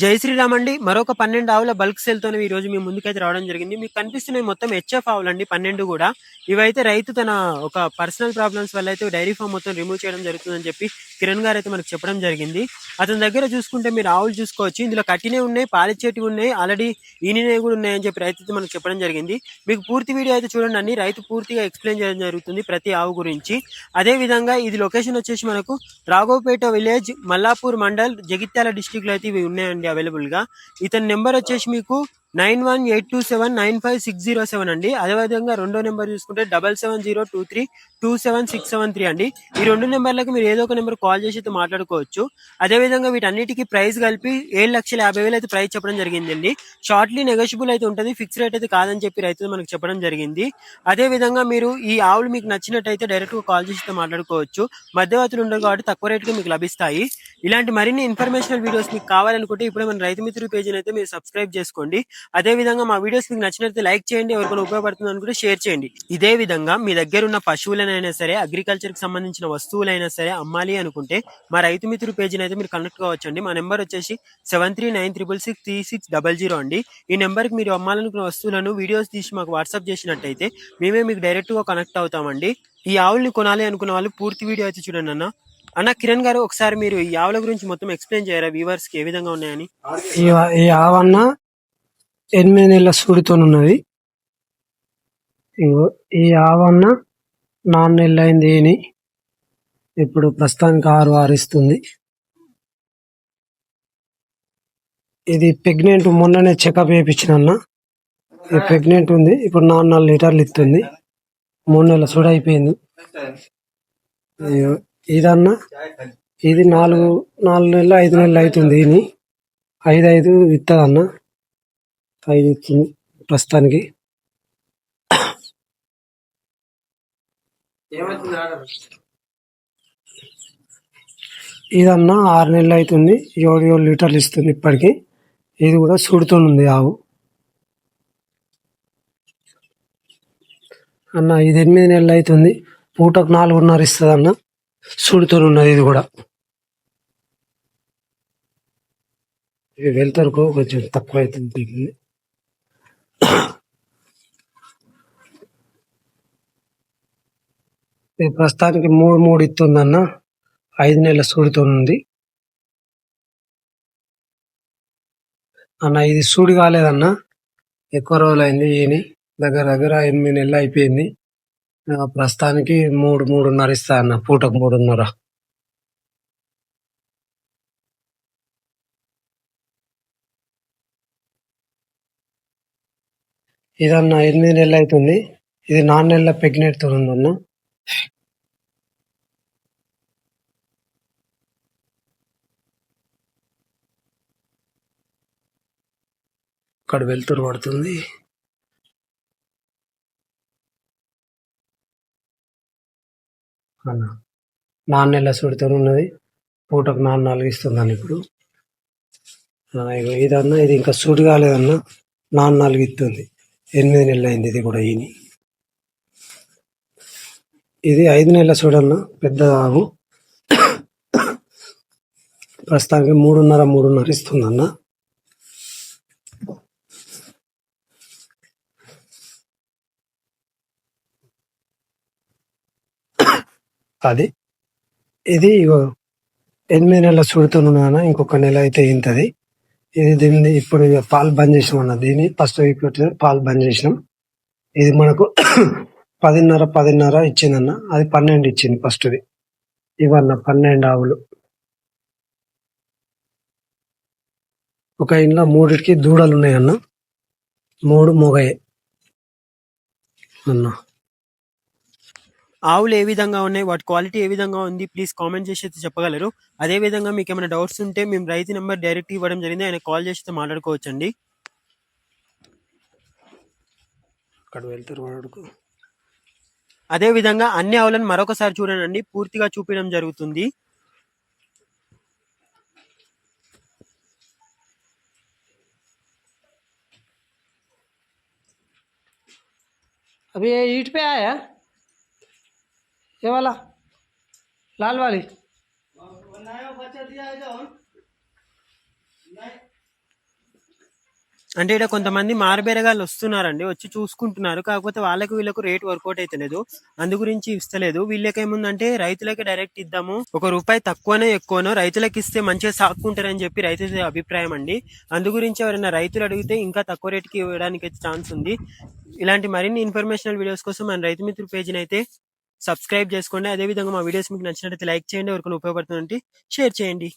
జై శ్రీరామ్ అండి. మరొక 12 ఆవుల బల్క్ సేల్‌తోని ఈరోజు మీ ముందుకైతే రావడం జరిగింది. మీకు కనిపిస్తున్నవి మొత్తం హెచ్ఎఫ్ ఆవులండి 12 గూడా. ఇవైతే రైతు తన ఒక పర్సనల్ ప్రాబ్లమ్స్ వల్ల అయితే డైరీ ఫార్మ్ మొత్తం రిమూవ్ చేయడం జరుగుతుందని చెప్పి కిరణ్ గారైతే మనకు చెప్పడం జరిగింది. అతని దగ్గర చూసుకుంటే మీరు ఆవులు చూసుకోవచ్చు. ఇందులో కట్టినవి ఉన్నాయి, పాలిచ్చేటివి ఉన్నాయి, ఆల్రెడీ ఈనినవి కూడా ఉన్నాయని చెప్పి రైతు అయితే మనకు చెప్పడం జరిగింది. మీకు పూర్తి వీడియో అయితే చూడండి అండి. రైతు పూర్తిగా ఎక్స్‌ప్లెయిన్ చేయడం జరుగుతుంది ప్రతి ఆవు గురించి. అదే విధంగా ఇది లొకేషన్ వచ్చేసి మనకు రాఘవపేట విలేజ్, మల్లాపూర్ మండల్, జగిత్యాల డిస్ట్రిక్ట్ లో అయితే ఇవి ఉన్నాయండి అవైలబుల్ గా. ఇతని నెంబర్ వచ్చేసి మీకు 9182795607 అండి. అదేవిధంగా రెండో నెంబర్ చూసుకుంటే 7702327673 అండి. ఈ రెండు నెంబర్లకు మీరు ఏదో ఒక నెంబర్ కాల్ చేసి అయితే మాట్లాడుకోవచ్చు. అదే విధంగా వీటన్నిటికీ ప్రైస్ కలిపి 7,50,000 అయితే ప్రైస్ చెప్పడం జరిగిందండి. షార్ట్లీ నెగోషియబుల్ అయితే ఉంటుంది, ఫిక్స్ రేట్ అయితే కాదని చెప్పి రైతు మనకు చెప్పడం జరిగింది. అదే విధంగా మీరు ఈ ఆవులు మీకు నచ్చినట్టయితే డైరెక్ట్ గా కాల్ చేసి అయితే మాట్లాడుకోవచ్చు. మధ్యవర్తులు ఉండరు కాబట్టి తక్కువ రేటుకి మీకు లభిస్తాయి. ఇలాంటి మరిన్ని ఇన్ఫర్మేషనల్ వీడియోస్ మీకు కావాలనుకుంటే ఇప్పుడే మన రైతు మిత్రుల పేజీని అయితే మీరు సబ్స్క్రైబ్ చేసుకోండి. అదే విధంగా మా వీడియోస్ మీకు నచ్చినట్లయితే లైక్ చేయండి, ఎవరికైనా ఉపయోగపడుతుంది అనుకుంటే షేర్ చేయండి. ఇదే విధంగా మీ దగ్గర ఉన్న పశువులనైనా సరే, అగ్రికల్చర్ కి సంబంధించిన వస్తువులైనా సరే అమ్మాలి అనుకుంటే మా రైతు మిత్రుల పేజీని అయితే మీరు కనెక్ట్ కావచ్చండి. మా నెంబర్ వచ్చేసి 7396663600 అండి. ఈ నెంబర్ కి మీరు అమ్మాలనుకున్న వస్తువులను వీడియోస్ తీసి మాకు వాట్సాప్ చేసినట్టయితే మేమే మీకు డైరెక్ట్ గా కనెక్ట్ అవుతామండి. ఈ ఆవుల్ని కొనాలి అనుకున్న వాళ్ళు పూర్తి వీడియో అయితే చూడండి అన్న. కిరణ్ గారు, ఒకసారి మీరు ఈ ఆవుల గురించి మొత్తం ఎక్స్ప్లెయిన్ చేయరా వ్యూవర్స్ కి ఏ విధంగా ఉన్నాయని? ఈ ఆవన్న 8 నెలల సూడితోనున్నది. ఈ ఆవన్న 4 నెలలు అయింది. ఇప్పుడు ప్రస్తుతానికి 6 ఇస్తుంది. ఇది ప్రెగ్నెంట్. మొన్ననే చెకప్ చేయించిన. ప్రెగ్నెంట్ ఉంది. ఇప్పుడు 4 లీటర్లు ఇస్తుంది. 3 నెలల సూడి అయిపోయింది. ఇదన్నా ఇది 4 నెలలు 5 నెలలు అవుతుంది. 5 ఇస్తుందన్న. 5 ఇస్తుంది ప్రస్తుతానికి. ఇదన్నా 6 నెలలు అవుతుంది. 7 లీటర్లు ఇస్తుంది ఇప్పటికి. ఇది కూడా సూడితో ఉంది ఆవు అన్న. ఇది 8 నెలలు అవుతుంది. పూటకు 4.5 ఇస్తుంది అన్న. సూడితో ఉన్నది ఇది కూడా. ఇది వెళ్తారుకో కొంచెం తక్కువ అవుతుంది. ఇది ప్రస్తుతానికి 3 ఇస్తుందన్న. 5 నెలల సూడితో ఉంది అన్న. ఇది సూడి కాలేదన్న, ఎక్కువ రోజులు అయింది. దగ్గర 8 నెలలు అయిపోయింది. ప్రస్తుతానికి 3.5 ఇస్తా అన్న. పూటకు 3.5. ఇదన్న 8 నెలలు అవుతుంది. ఇది 4 నెలల ప్రెగ్నెంట్ తో ఉందన్న. ఇక్కడ వెళ్తురు పడుతుంది అన్న. 4 నెలల సూడితో ఉన్నది. పూటకు 4 ఇస్తుందన్న. ఇప్పుడు ఇదన్న, ఇది ఇంకా సూడి కాలేదన్న. 4 ఇస్తుంది. 8 నెలలు అయింది ఇది కూడా. ఇది 5 నెలల సూడన్న, పెద్ద ఆవు. ప్రస్తుతానికి 3.5 ఇస్తుందన్న. అది ఇది 8 నెలల సూడితో ఉన్నదన్న. ఇంకొక నెల అయితే ఇంతది. దీన్ని ఇప్పుడు పాలు బంద్ చేసినాం అన్న. దీన్ని ఫస్ట్ వీక్ పాలు బంద్ చేసినాం. ఇది మనకు 10.5 ఇచ్చిందన్న. అది 12 ఇచ్చింది ఫస్ట్ది. ఇవన్న 12 ఆవులు. ఒక ఇంట్లో 3కి దూడలు ఉన్నాయన్న. 3 మొగయే అన్న. ఆవులు ఏ విధంగా ఉన్నాయి, వాటి క్వాలిటీ ఏ విధంగా ఉంది, ప్లీజ్ కామెంట్ చేసి అయితే చెప్పగలరు. అదే విధంగా మీకు ఏమైనా డౌట్స్ ఉంటే మేము రైతు నెంబర్ డైరెక్ట్ ఇవ్వడం జరిగింది, ఆయన కాల్ చేసి మాట్లాడుకోవచ్చండి. అక్కడ వెళ్తారు వాడుకు. అదే విధంగా అన్ని ఆవులను మరొకసారి చూడండి, పూర్తిగా చూపించడం జరుగుతుంది. अभी ये ईट पे आया ये वाला लाल वाली। అంటే ఇక్కడ కొంతమంది మారబేరగాళ్ళు వస్తున్నారండి, వచ్చి చూసుకుంటున్నారు. కాకపోతే వాళ్ళకి వీళ్ళకు రేట్ వర్కౌట్ అయితలేదు, అందు గురించి ఇస్తలేదు. వీళ్ళకేముందంటే రైతులకి డైరెక్ట్ ఇద్దాము, ₹1 తక్కువనో ఎక్కువనో రైతులకు ఇస్తే మంచిగా సాక్కుంటారని చెప్పి రైతుల అభిప్రాయం అండి. అందు గురించి ఎవరైనా రైతులు అడిగితే ఇంకా తక్కువ రేటుకి ఇవ్వడానికి అయితే ఛాన్స్ ఉంది. ఇలాంటి మరిన్ని ఇన్ఫర్మేషనల్ వీడియోస్ కోసం మన రైతు మిత్రుల పేజీని అయితే సబ్స్క్రైబ్ చేసుకోండి. అదేవిధంగా మా వీడియోస్ మీకు నచ్చినట్లయితే లైక్ చేయండి, ఎవరికైనా ఉపయోగపడుతుందంటే షేర్ చేయండి.